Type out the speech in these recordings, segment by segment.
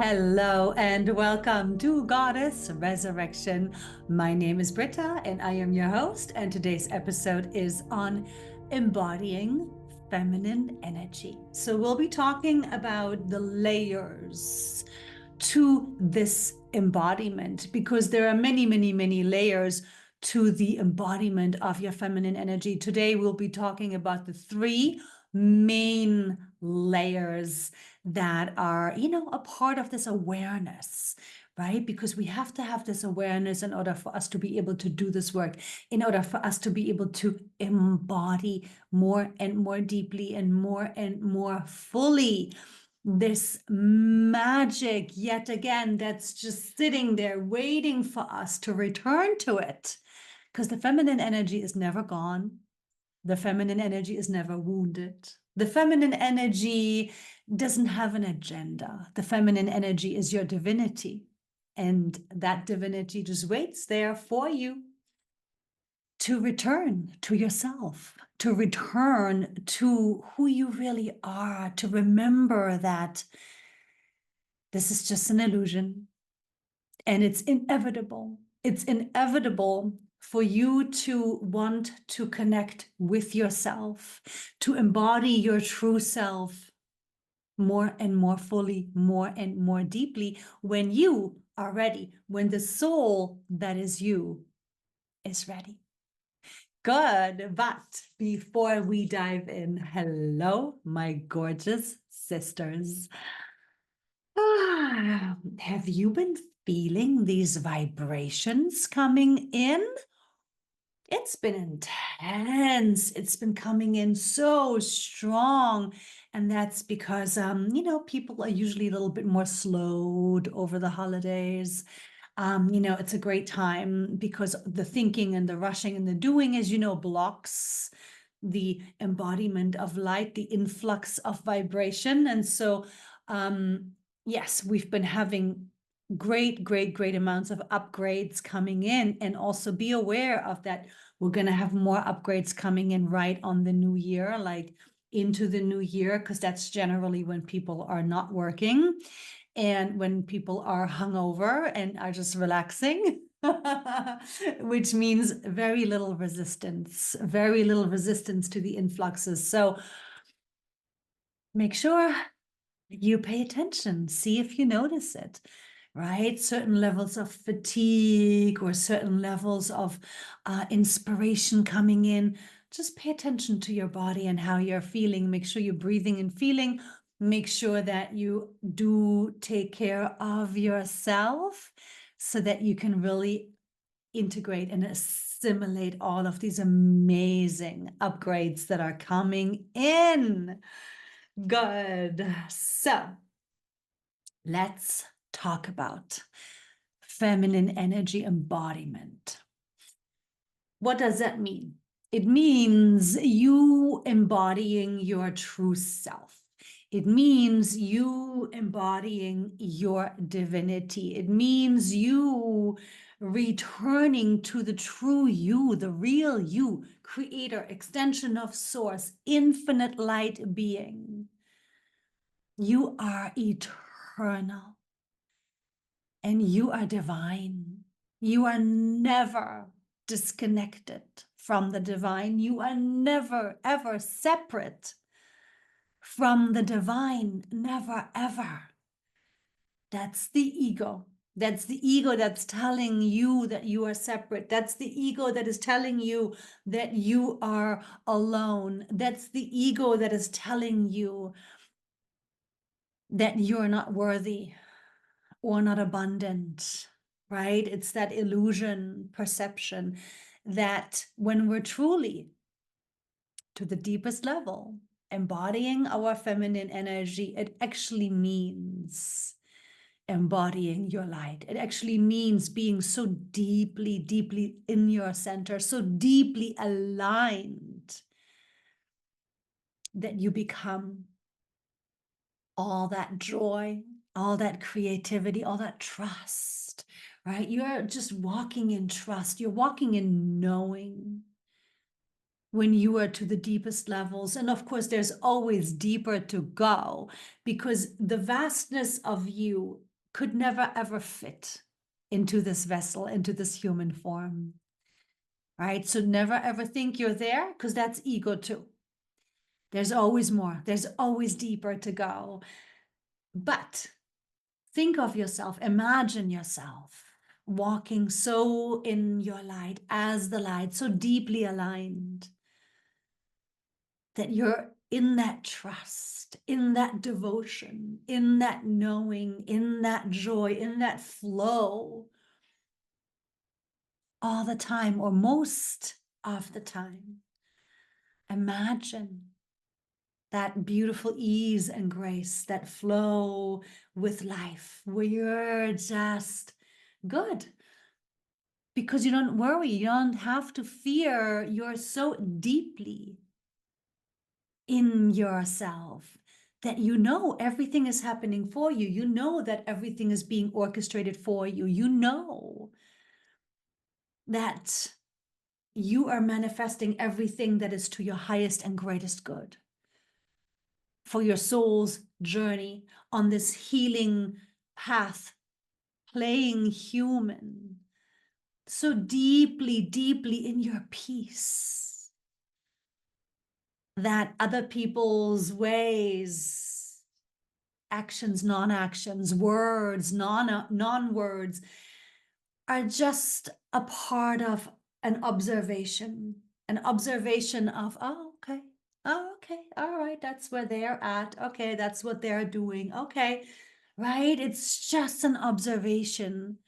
Hello and welcome to Goddess Resurrection. My name is Britta and I am your host, and today's episode is on embodying feminine energy. So we'll be talking about the layers to this embodiment, because there are many, many, many layers to the embodiment of your feminine energy. Today we'll be talking about the three main layers that are, a part of this awareness, right? Because we have to have this awareness in order for us to be able to do this work, in order for us to be able to embody more and more deeply and more fully this magic, yet again, that's just sitting there waiting for us to return to it. Because the feminine energy is never gone. The feminine energy is never wounded. The feminine energy doesn't have an agenda. The feminine energy is your divinity. And that divinity just waits there for you to return to yourself, to return to who you really are, to remember that this is just an illusion and it's inevitable. It's inevitable for you to want to connect with yourself, to embody your true self more and more fully, more and more deeply when you are ready, when the soul that is you is ready. Good, but before we dive in, hello, my gorgeous sisters. Have you been feeling these vibrations coming in? It's been intense. It's been coming in so strong. And that's because, people are usually a little bit more slowed over the holidays. It's a great time because the thinking and the rushing and the doing, as blocks the embodiment of light, the influx of vibration. And so, yes, we've been having great amounts of upgrades coming in, and also be aware of that. We're going to have more upgrades coming in right on the new year, like into the new year, because that's generally when people are not working and when people are hungover and are just relaxing. Which means very little resistance to the influxes. So make sure you pay attention, see if you notice it, right? Certain levels of fatigue or certain levels of inspiration coming in. Just pay attention to your body and how you're feeling. Make sure you're breathing and feeling. Make sure that you do take care of yourself so that you can really integrate and assimilate all of these amazing upgrades that are coming in. Good. So let's talk about feminine energy embodiment. What does that mean? It means you embodying your true self. It means you embodying your divinity. It means you returning to the true you, the real you, creator, extension of source, infinite light being. You are eternal and you are divine. You are never disconnected from the divine. You are never, ever separate from the divine. Never, ever. That's the ego. That's the ego that's telling you that you are separate. That's the ego that is telling you that you are alone. That's the ego that is telling you that you're not worthy or not abundant, right? It's that illusion perception that when we're truly to the deepest level embodying our feminine energy, it actually means embodying your light. It actually means being so deeply in your center, so deeply aligned that you become all that joy, all that creativity, all that trust, right? You're just walking in trust. You're walking in knowing when you are to the deepest levels. And of course, there's always deeper to go, because the vastness of you could never ever fit into this vessel, into this human form. Right? So never ever think you're there, because that's ego too. There's always more. There's always deeper to go. But think of yourself, imagine yourself walking so in your light, as the light, so deeply aligned that you're in that trust, in that devotion, in that knowing, in that joy, in that flow all the time, or most of the time. Imagine that beautiful ease and grace, that flow with life, where you're just good. Because you don't worry, you don't have to fear, you're so deeply in yourself that you know everything is happening for you. You know that everything is being orchestrated for you. You know that you are manifesting everything that is to your highest and greatest good for your soul's journey on this healing path, playing human, so deeply, deeply in your peace that other people's ways, actions, non-actions, words, non-words are just a part of an observation of, oh, okay. Oh, okay. All right. That's where they're at. Okay. That's what they're doing. Okay. Right. It's just an observation.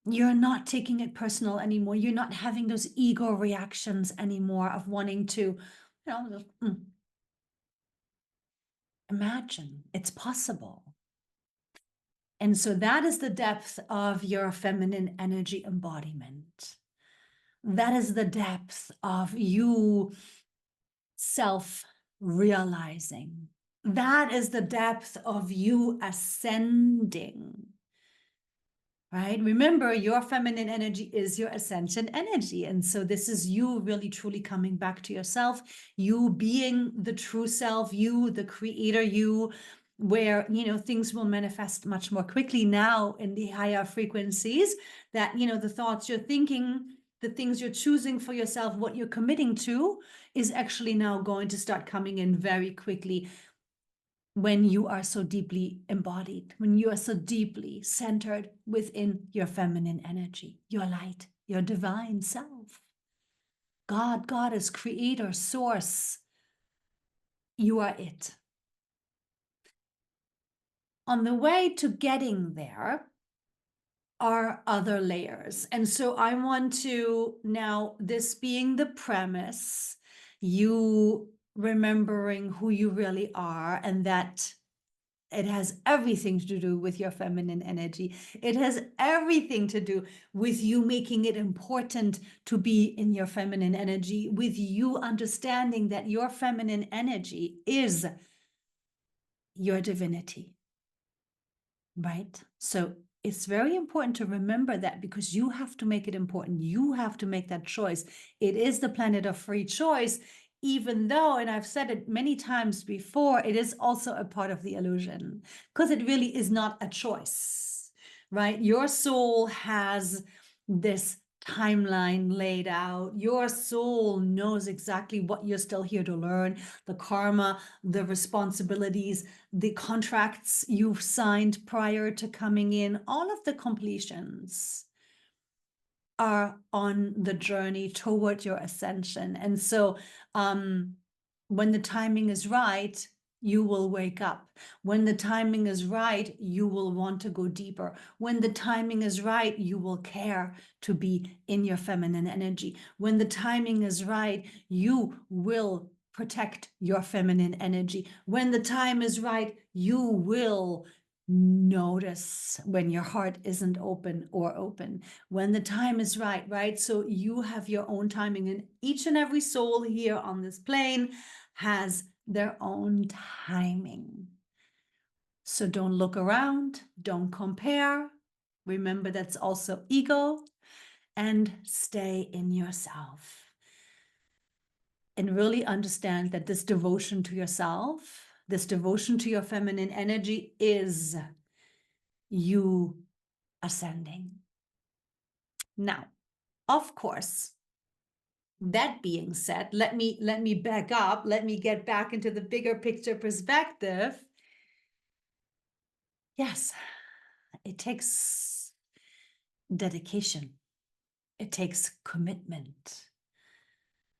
You're not taking it personal anymore. You're not having those ego reactions anymore of wanting to, just, imagine it's possible. And so that is the depth of your feminine energy embodiment. That is the depth of you self-realizing. That is the depth of you ascending. Right? Remember, your feminine energy is your ascension energy. And so this is you really truly coming back to yourself, you being the true self, you, the creator, you, where, things will manifest much more quickly now in the higher frequencies, that, the thoughts you're thinking, the things you're choosing for yourself, what you're committing to is actually now going to start coming in very quickly. When you are so deeply embodied, when you are so deeply centered within your feminine energy, your light, your divine self. God, Goddess, creator, source, you are it. On the way to getting there are other layers. And so I want to now, this being the premise, you remembering who you really are, and that it has everything to do with your feminine energy. It has everything to do with you making it important to be in your feminine energy, with you understanding that your feminine energy is your divinity, right? So it's very important to remember that, because you have to make it important. You have to make that choice. It is the planet of free choice, even though, and I've said it many times before, it is also a part of the illusion, because it really is not a choice, right? Your soul has this timeline laid out. Your soul knows exactly what you're still here to learn, the karma, the responsibilities, the contracts you've signed prior to coming in, all of the completions are on the journey toward your ascension. And so when the timing is right, you will wake up. When the timing is right, you will want to go deeper. When the timing is right, you will care to be in your feminine energy. When the timing is right, you will protect your feminine energy. When the time is right, you will notice when your heart isn't open or open. When the time is right, right? So you have your own timing, and each and every soul here on this plane has their own timing. So don't look around, don't compare. Remember, that's also ego, and stay in yourself. And really understand that this devotion to yourself, this devotion to your feminine energy is you ascending. Now, of course, that being said, let me back up, let me get back into the bigger picture perspective. Yes, it takes dedication. It takes commitment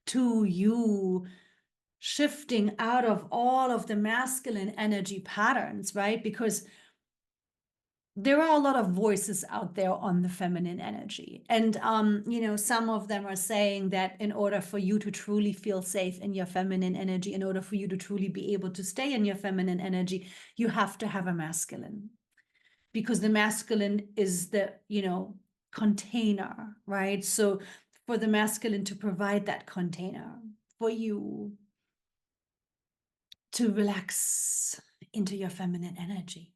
to you shifting out of all of the masculine energy patterns, right? Because there are a lot of voices out there on the feminine energy. And, some of them are saying that in order for you to truly feel safe in your feminine energy, in order for you to truly be able to stay in your feminine energy, you have to have a masculine. Because the masculine is the, container, right? So for the masculine to provide that container for you to relax into your feminine energy.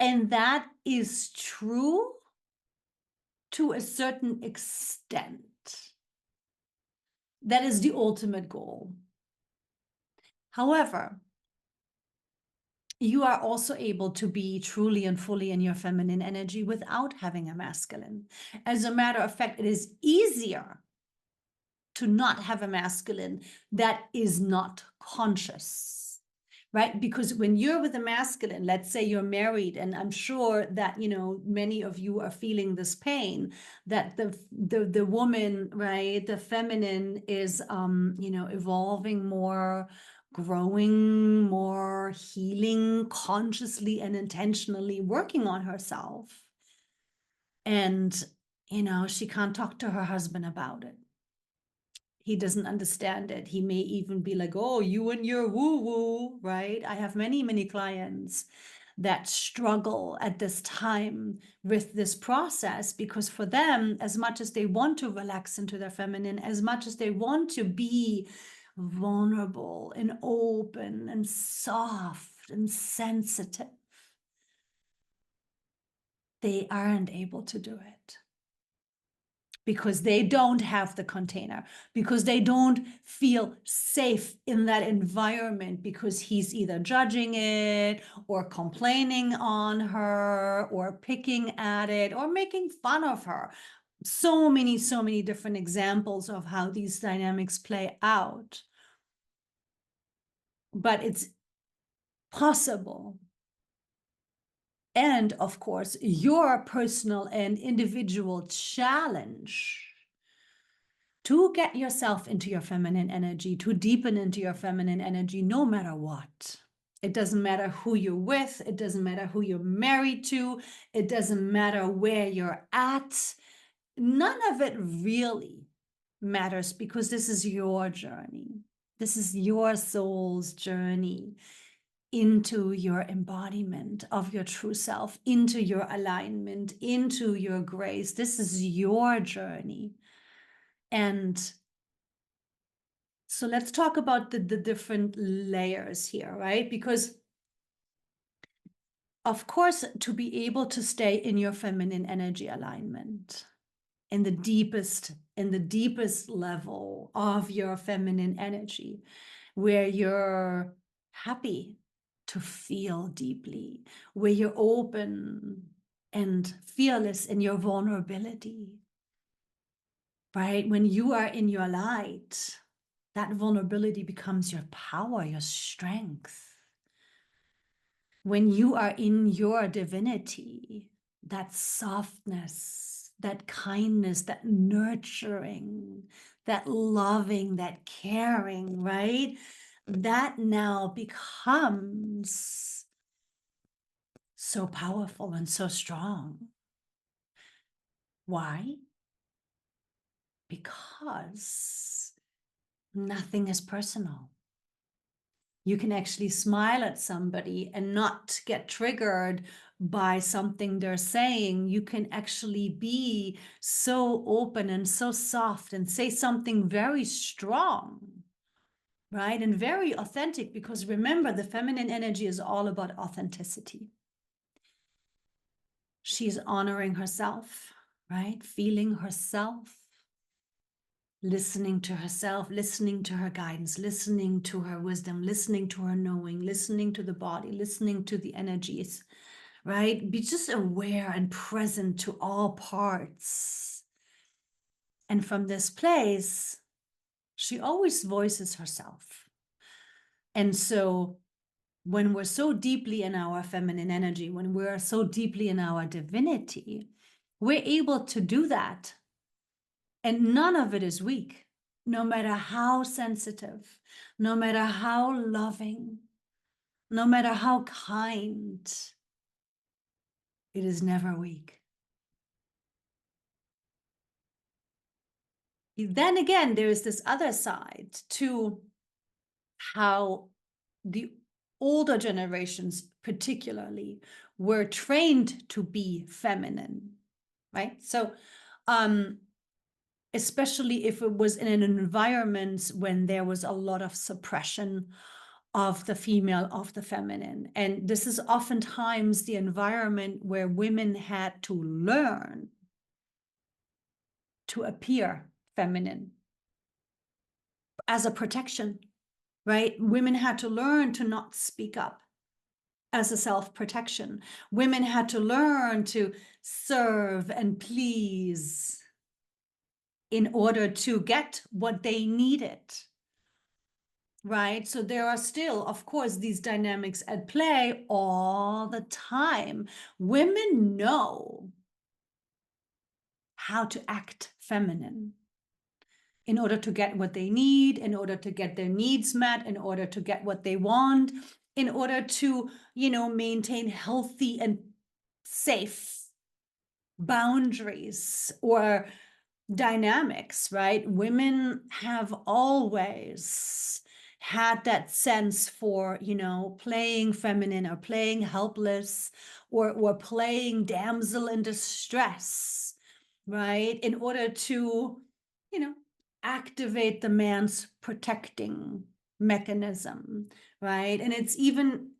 And that is true to a certain extent. That is the ultimate goal. However, you are also able to be truly and fully in your feminine energy without having a masculine. As a matter of fact, it is easier to not have a masculine that is not conscious, right? Because when you're with a masculine, let's say you're married, and I'm sure that, many of you are feeling this pain, that the woman, right, the feminine is, evolving more, growing more, healing consciously and intentionally, working on herself. And, she can't talk to her husband about it. He doesn't understand it. He may even be like, oh, you and your woo-woo, right? I have many, many clients that struggle at this time with this process, because for them, as much as they want to relax into their feminine, as much as they want to be vulnerable and open and soft and sensitive, they aren't able to do it. Because they don't have the container, because they don't feel safe in that environment, because he's either judging it or complaining on her or picking at it or making fun of her. So many different examples of how these dynamics play out. But it's possible. And of course, your personal and individual challenge to get yourself into your feminine energy, to deepen into your feminine energy, no matter what. It doesn't matter who you're with. It doesn't matter who you're married to. It doesn't matter where you're at. None of it really matters, because this is your journey. This is your soul's journey into your embodiment of your true self, into your alignment, into your grace. This is your journey. And so let's talk about the different layers here, right? Because of course, to be able to stay in your feminine energy alignment, in the deepest level of your feminine energy, where you're happy to feel deeply, where you're open and fearless in your vulnerability, right? When you are in your light, that vulnerability becomes your power, your strength. When you are in your divinity, that softness, that kindness, that nurturing, that loving, that caring, right? That now becomes so powerful and so strong. Why? Because nothing is personal. You can actually smile at somebody and not get triggered by something they're saying. You can actually be so open and so soft and say something very strong, right? And very authentic, because remember, the feminine energy is all about authenticity. She's honoring herself, right? Feeling herself, listening to herself, listening to her guidance, listening to her wisdom, listening to her knowing, listening to the body, listening to the energies, right? Be just aware and present to all parts. And from this place, she always voices herself. And so when we're so deeply in our feminine energy, when we're so deeply in our divinity, we're able to do that. And none of it is weak, no matter how sensitive, no matter how loving, no matter how kind, it is never weak. Then again, there is this other side to how the older generations, particularly, were trained to be feminine, right? So, especially if it was in an environment when there was a lot of suppression of the female, of the feminine. And this is oftentimes the environment where women had to learn to appear feminine as a protection, right? Women had to learn to not speak up as a self-protection. Women had to learn to serve and please in order to get what they needed, right? So there are still, of course, these dynamics at play all the time. Women know how to act feminine in order to get what they need, in order to get their needs met, in order to get what they want, in order to, maintain healthy and safe boundaries or dynamics, right? Women have always had that sense for, playing feminine or playing helpless or playing damsel in distress, right? In order to, activate the man's protecting mechanism, right? And it's even,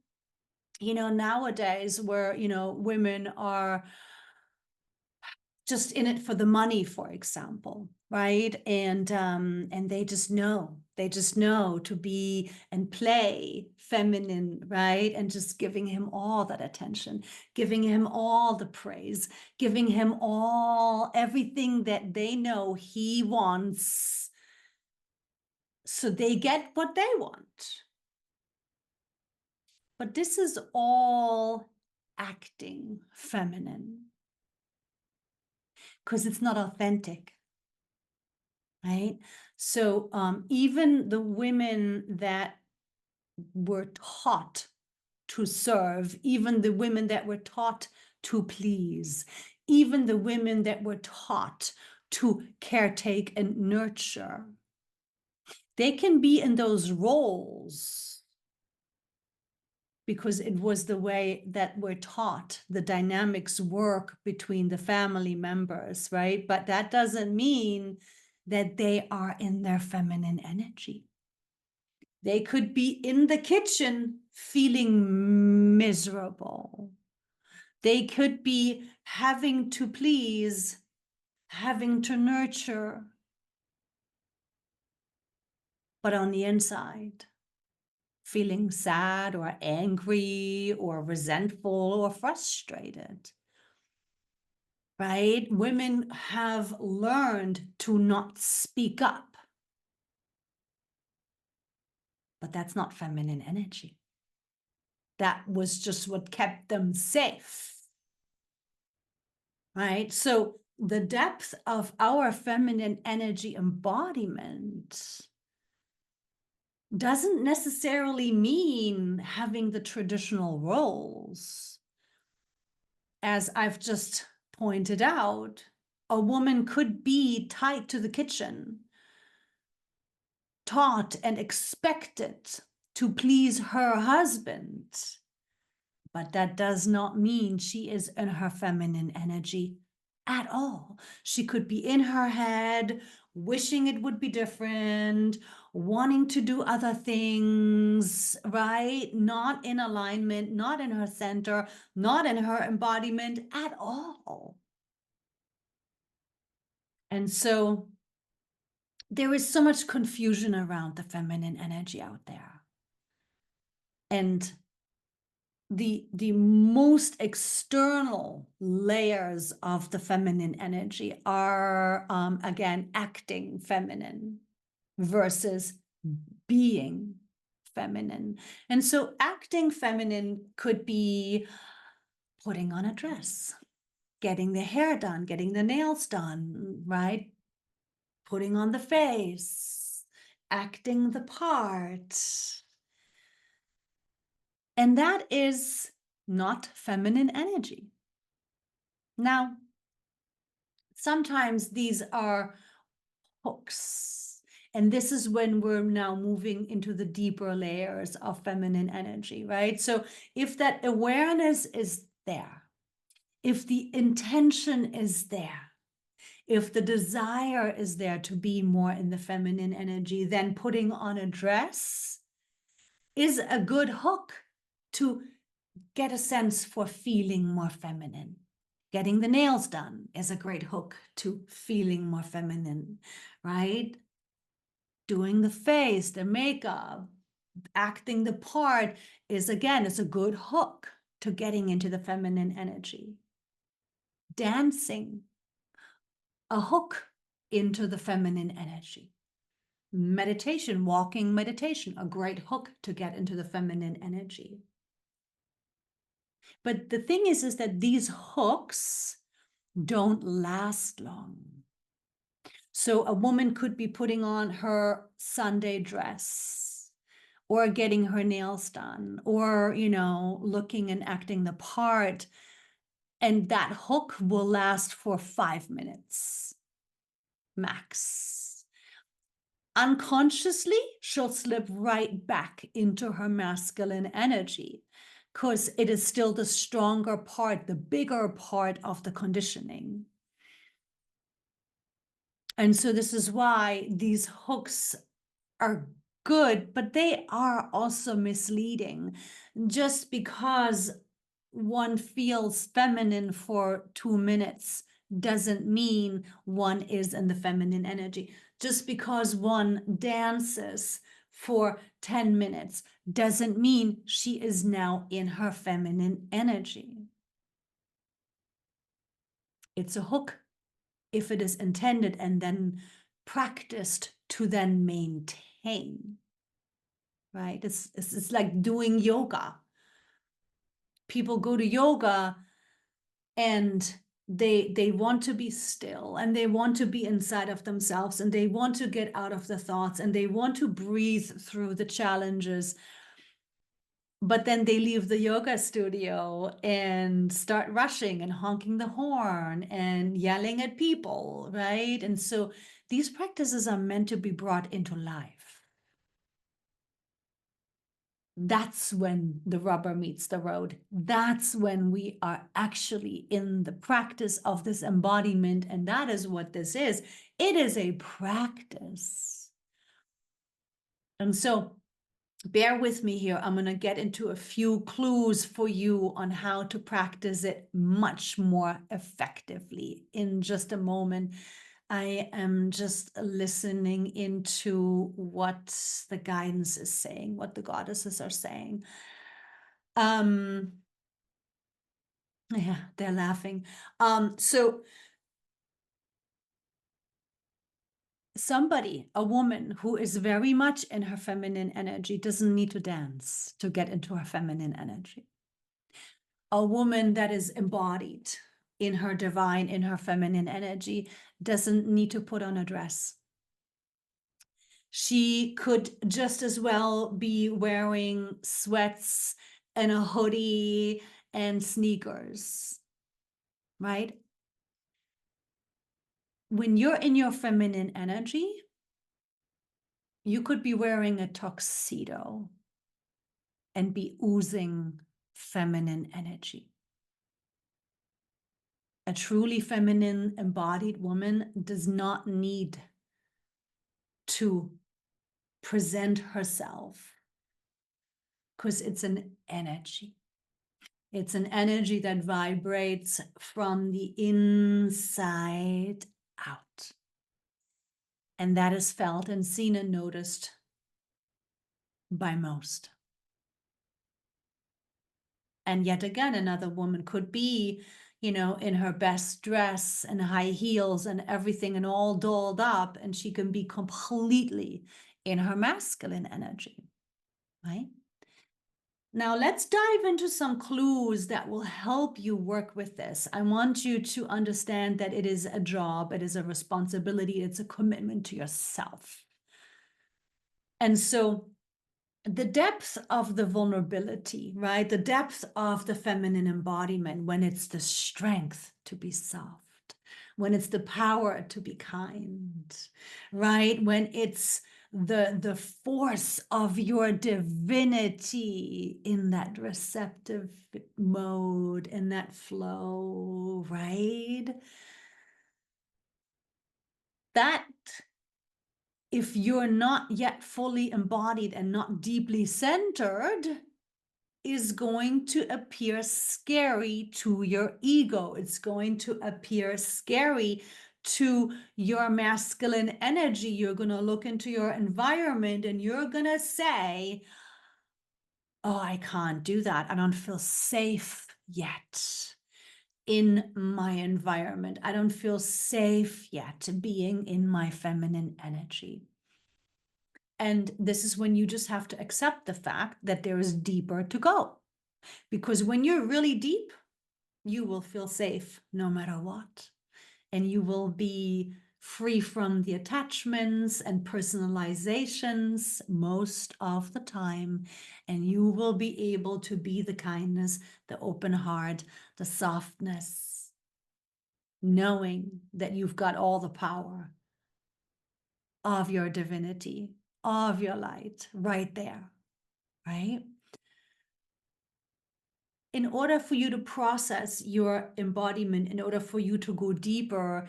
nowadays where, women are just in it for the money, for example, right? And they just know to be and play feminine, right? And just giving him all that attention, giving him all the praise, giving him all everything that they know he wants, so they get what they want. But this is all acting feminine because it's not authentic. Right? So even the women that were taught to serve, even the women that were taught to please, even the women that were taught to caretake and nurture, they can be in those roles because it was the way that we're taught the dynamics work between the family members, right? But that doesn't mean that they are in their feminine energy. They could be in the kitchen feeling miserable. They could be having to please, having to nurture, but on the inside, feeling sad or angry or resentful or frustrated. Right? Women have learned to not speak up. But that's not feminine energy. That was just what kept them safe. Right? So the depth of our feminine energy embodiment doesn't necessarily mean having the traditional roles. As I've just pointed out, a woman could be tied to the kitchen, taught and expected to please her husband. But that does not mean she is in her feminine energy at all. She could be in her head, wishing it would be different, wanting to do other things, right? Not in alignment, not in her center, not in her embodiment at all. And so there is so much confusion around the feminine energy out there. And the most external layers of the feminine energy are, again, acting feminine versus being feminine. And so acting feminine could be putting on a dress, getting the hair done, getting the nails done, right? Putting on the face, acting the part. And that is not feminine energy. Now, sometimes these are hooks. And this is when we're now moving into the deeper layers of feminine energy, right? So if that awareness is there, if the intention is there, if the desire is there to be more in the feminine energy, then putting on a dress is a good hook to get a sense for feeling more feminine. Getting the nails done is a great hook to feeling more feminine, right? Doing the face, the makeup, acting the part is, again, it's a good hook to getting into the feminine energy. Dancing, a hook into the feminine energy. Meditation, walking meditation, a great hook to get into the feminine energy. But the thing is that these hooks don't last long. So a woman could be putting on her Sunday dress or getting her nails done or, looking and acting the part. And that hook will last for 5 minutes max. Unconsciously, she'll slip right back into her masculine energy because it is still the stronger part, the bigger part of the conditioning. And so this is why these hooks are good, but they are also misleading. Just because one feels feminine for 2 minutes doesn't mean one is in the feminine energy. Just because one dances for 10 minutes doesn't mean she is now in her feminine energy. It's a hook if it is intended and then practiced to then maintain, right? It's like doing yoga. People go to yoga and they want to be still and they want to be inside of themselves and they want to get out of the thoughts and they want to breathe through the challenges. But then they leave the yoga studio and start rushing and honking the horn and yelling at people, right? And so these practices are meant to be brought into life. That's when the rubber meets the road. That's when we are actually in the practice of this embodiment. And that is what this is. It is a practice. And so bear with me here. I'm going to get into a few clues for you on how to practice it much more effectively in just a moment. I am just listening into what the guidance is saying, what the goddesses are saying. Yeah, they're laughing. So somebody, a woman who is very much in her feminine energy doesn't need to dance to get into her feminine energy. A woman that is embodied in her divine, in her feminine energy, doesn't need to put on a dress. She could just as well be wearing sweats and a hoodie and sneakers, right? When you're in your feminine energy, you could be wearing a tuxedo and be oozing feminine energy. A truly feminine embodied woman does not need to present herself because it's an energy. It's an energy that vibrates from the inside out. And that is felt and seen and noticed by most. And yet again, another woman could be, in her best dress and high heels and everything and all dolled up, and she can be completely in her masculine energy, right? Now let's dive into some clues that will help you work with this. I want you to understand that it is a job, it is a responsibility, it's a commitment to yourself. And so the depth of the vulnerability, right? The depth of the feminine embodiment, when it's the strength to be soft, when it's the power to be kind, right? When it's the force of your divinity in that receptive mode, in that flow, right? That, if you're not yet fully embodied and not deeply centered, is going to appear scary to your ego. It's going to appear scary to your masculine energy. You're going to look into your environment and you're going to say, oh, I can't do that. I don't feel safe yet in my environment. I don't feel safe yet being in my feminine energy. And this is when you just have to accept the fact that there is deeper to go. Because when you're really deep, you will feel safe no matter what. And you will be free from the attachments and personalizations most of the time. And you will be able to be the kindness, the open heart, the softness, knowing that you've got all the power of your divinity, of your light right there, right? In order for you to process your embodiment, in order for you to go deeper,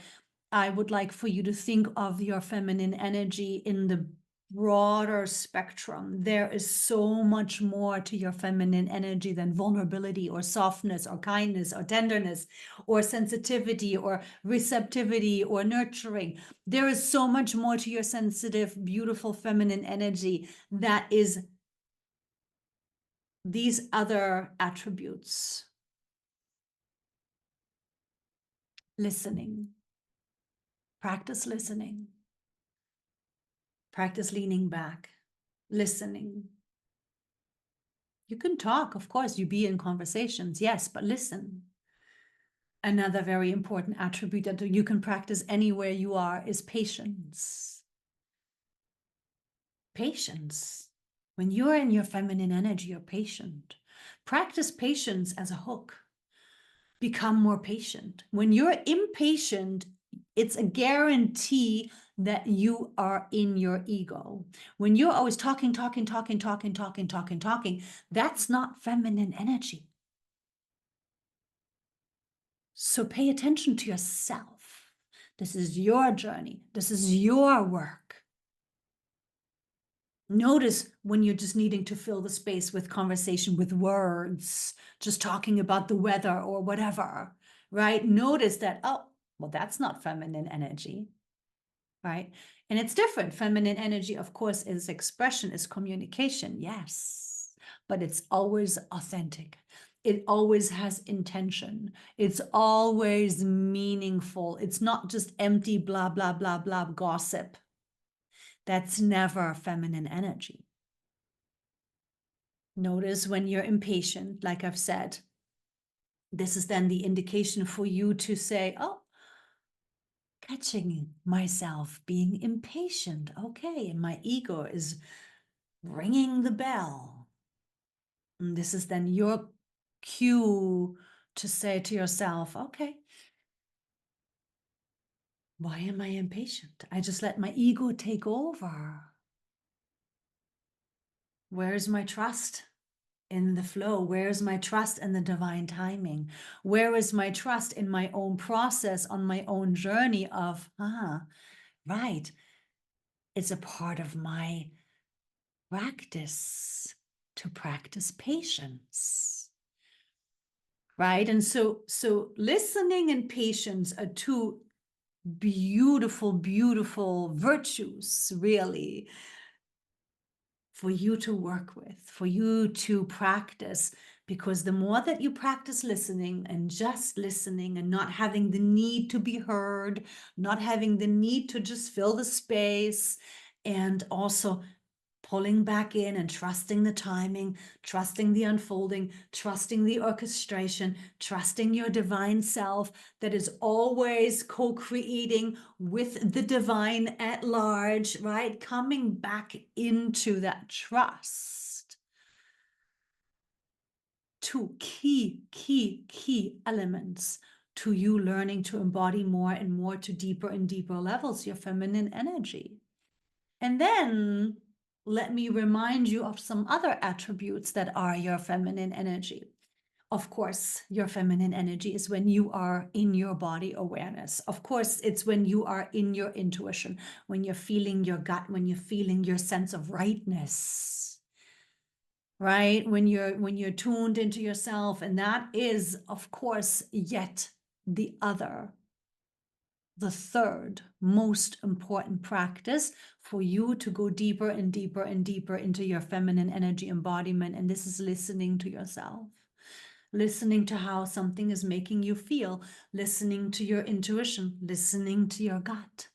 I would like for you to think of your feminine energy in the broader spectrum. There is so much more to your feminine energy than vulnerability or softness or kindness or tenderness or sensitivity or receptivity or nurturing. There is so much more to your sensitive, beautiful feminine energy that is these other attributes. Listening. Practice listening. Practice leaning back. Listening. You can talk, of course, you be in conversations, yes, but listen. Another very important attribute that you can practice anywhere you are is patience. Patience. When you're in your feminine energy, you're patient. Practice patience as a hook. Become more patient. When you're impatient, it's a guarantee that you are in your ego. When you're always talking, that's not feminine energy. So pay attention to yourself. This is your journey. This is your work. Notice when you're just needing to fill the space with conversation, with words, just talking about the weather or whatever, right? Notice that, oh, well, that's not feminine energy, right? And it's different. Feminine energy, of course, is expression, is communication, yes, but it's always authentic. It always has intention. It's always meaningful. It's not just empty blah, blah, blah, blah gossip. That's never feminine energy. Notice when you're impatient, like I've said, this is then the indication for you to say, oh, catching myself being impatient. Okay, and my ego is ringing the bell. And this is then your cue to say to yourself, okay, why am I impatient? I just let my ego take over. Where's my trust in the flow? Where's my trust in the divine timing? Where is my trust in my own process, on my own journey of, right, it's a part of my practice to practice patience, right? And so listening and patience are two beautiful, beautiful virtues, really, for you to work with, for you to practice. Because the more that you practice listening and just listening and not having the need to be heard, not having the need to just fill the space, and also pulling back in and trusting the timing, trusting the unfolding, trusting the orchestration, trusting your divine self that is always co-creating with the divine at large, right? Coming back into that trust. Two key elements to you learning to embody more and more to deeper and deeper levels, your feminine energy. And then let me remind you of some other attributes that are your feminine energy. Of course, your feminine energy is when you are in your body awareness. Of course, it's when you are in your intuition, when you're feeling your gut, when you're feeling your sense of rightness, right? When you're tuned into yourself. And that is, of course, yet the third most important practice for you to go deeper and deeper and deeper into your feminine energy embodiment. And this is listening to yourself, listening to how something is making you feel, listening to your intuition, listening to your gut.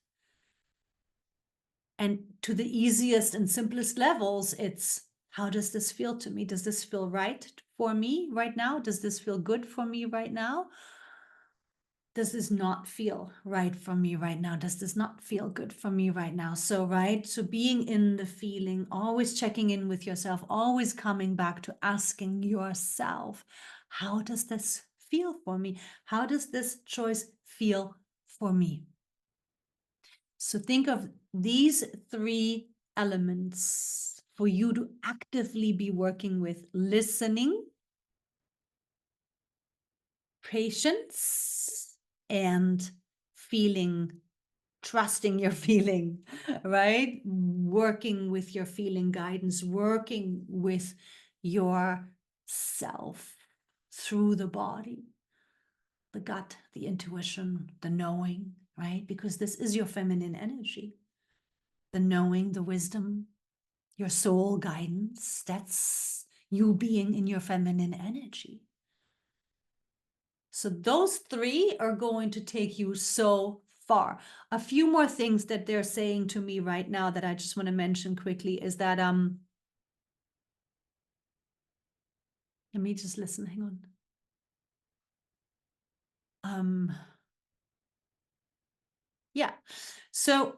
And to the easiest and simplest levels, it's, how does this feel to me? Does this feel right for me right now? Does this feel good for me right now? Does this not feel right for me right now? Does this not feel good for me right now? So, right, so being in the feeling, always checking in with yourself, always coming back to asking yourself, how does this feel for me? How does this choice feel for me? So think of these three elements for you to actively be working with: listening, patience, and feeling, trusting your feeling, right? Working with your feeling guidance, working with yourself through the body, the gut, the intuition, the knowing, right? Because this is your feminine energy. The knowing, the wisdom, your soul guidance, that's you being in your feminine energy. So those three are going to take you so far. A few more things that they're saying to me right now that I just want to mention quickly is that let me just listen, hang on. Yeah. So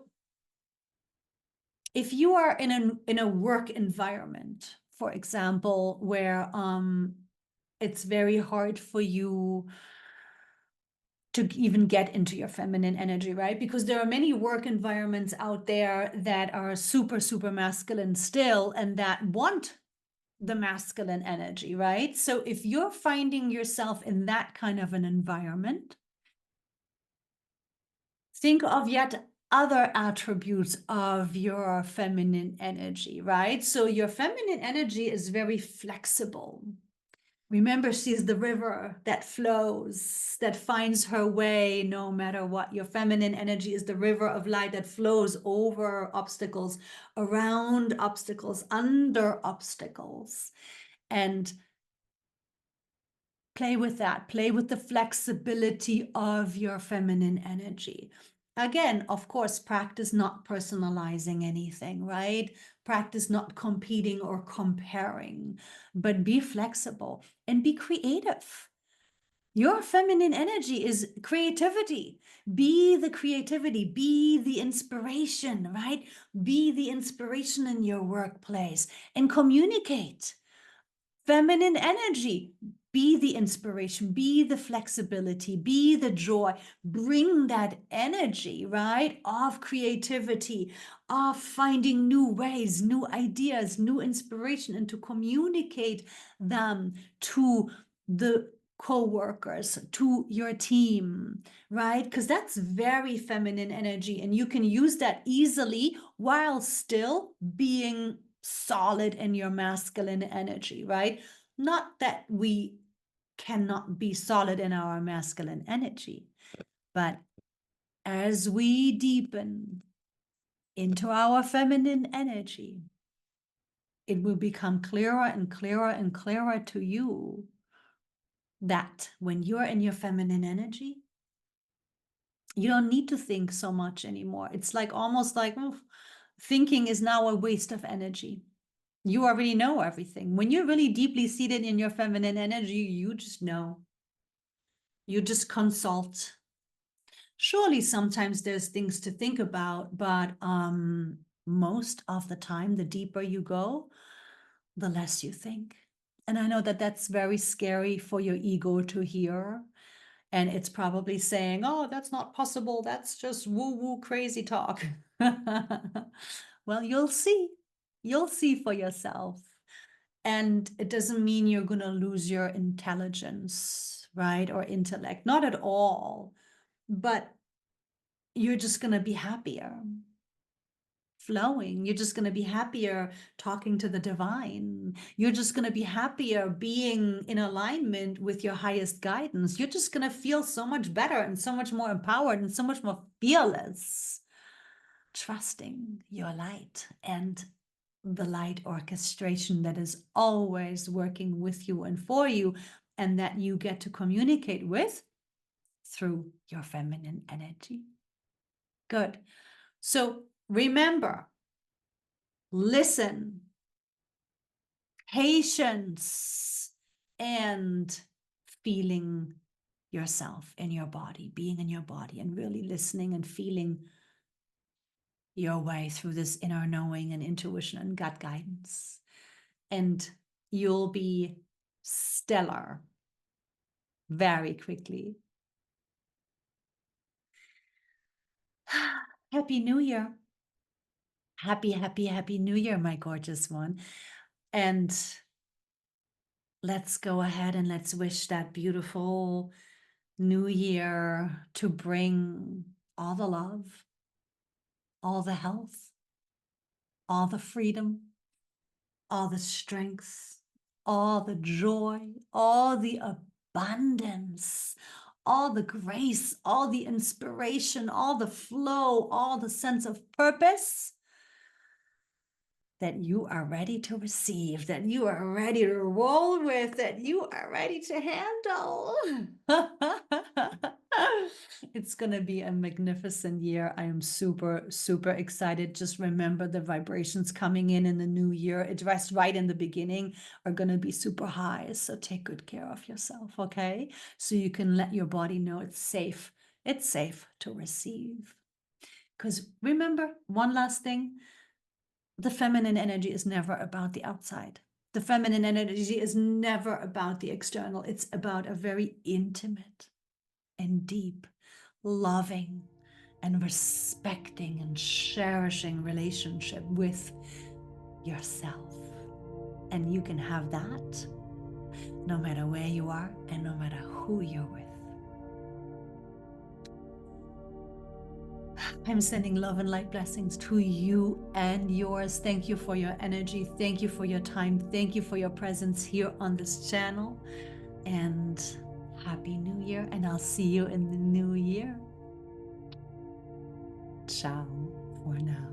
if you are in a work environment, for example, where it's very hard for you to even get into your feminine energy, right? Because there are many work environments out there that are super, super masculine still, and that want the masculine energy, right? So if you're finding yourself in that kind of an environment, think of yet other attributes of your feminine energy, right? So your feminine energy is very flexible. Remember, she's the river that flows, that finds her way no matter what. Your feminine energy is the river of light that flows over obstacles, around obstacles, under obstacles. And play with that. Play with the flexibility of your feminine energy. Again, of course, practice not personalizing anything, right? Practice not competing or comparing, but be flexible and be creative. Your feminine energy is creativity. Be the creativity, be the inspiration, right? Be the inspiration in your workplace and communicate. Feminine energy, be the inspiration, be the flexibility, be the joy. Bring that energy, right, of creativity, of finding new ways, new ideas, new inspiration, and to communicate them to the co-workers, to your team, right? Because that's very feminine energy, and you can use that easily while still being solid in your masculine energy, right? Not that we cannot be solid in our masculine energy, but as we deepen into our feminine energy, it will become clearer and clearer and clearer to you that when you're in your feminine energy, you don't need to think so much anymore. It's like almost like thinking is now a waste of energy. You already know everything. When you're really deeply seated in your feminine energy, you just know. You just consult. Surely sometimes there's things to think about, but most of the time, the deeper you go, the less you think. And I know that that's very scary for your ego to hear. And it's probably saying, oh, that's not possible. That's just woo-woo crazy talk. Well, you'll see. You'll see for yourself. And it doesn't mean you're going to lose your intelligence, right? Or intellect. Not at all. But you're just going to be happier flowing. You're just going to be happier talking to the divine. You're just going to be happier being in alignment with your highest guidance. You're just going to feel so much better and so much more empowered and so much more fearless, trusting your light and the light orchestration that is always working with you and for you, and that you get to communicate with through your feminine energy. Good. So remember, listen, patience, and feeling yourself in your body, being in your body, and really listening and feeling your way through this inner knowing and intuition and gut guidance. And you'll be stellar very quickly. Happy New Year. Happy, happy, happy New Year, my gorgeous one. And let's go ahead and let's wish that beautiful New Year to bring all the love, all the health, all the freedom, all the strength, all the joy, all the abundance, all the grace, all the inspiration, all the flow, all the sense of purpose that you are ready to receive, that you are ready to roll with, that you are ready to handle. It's going to be a magnificent year. I am super, super excited. Just remember the vibrations coming in the new year, addressed right in the beginning, are going to be super high. So take good care of yourself, okay? So you can let your body know it's safe. It's safe to receive. Because remember, one last thing, the feminine energy is never about the outside. The feminine energy is never about the external. It's about a very intimate and deep, loving and respecting and cherishing relationship with yourself. And you can have that no matter where you are and no matter who you're with. I'm sending love and light blessings to you and yours. Thank you for your energy. Thank you for your time. Thank you for your presence here on this channel. And Happy New Year. And I'll see you in the new year. Ciao for now.